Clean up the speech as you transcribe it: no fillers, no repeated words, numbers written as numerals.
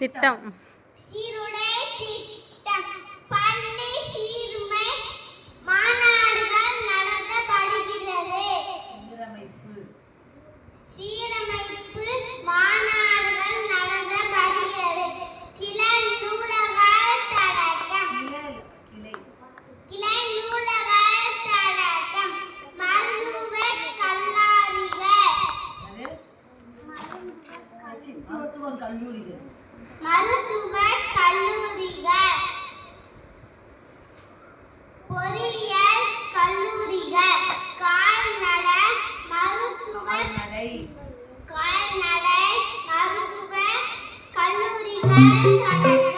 திட்டம் சீருடை திட்டம் பள்ளி சீருமை மாநாடுகள் நடத்தப்படுகிறது. சீரமைப்பு மாநாடுகள் நடத்தப்படுகிறது. கிளை நூலகங்கள் தொடக்கம் கிளை நூலகங்கள் தொடக்கம் மருத்துவக் கல்லூரிகள் பொறியியல் கல்லூரிகள் கால்நடை மருத்துவ கல்லூரிகள் தொடக்கம்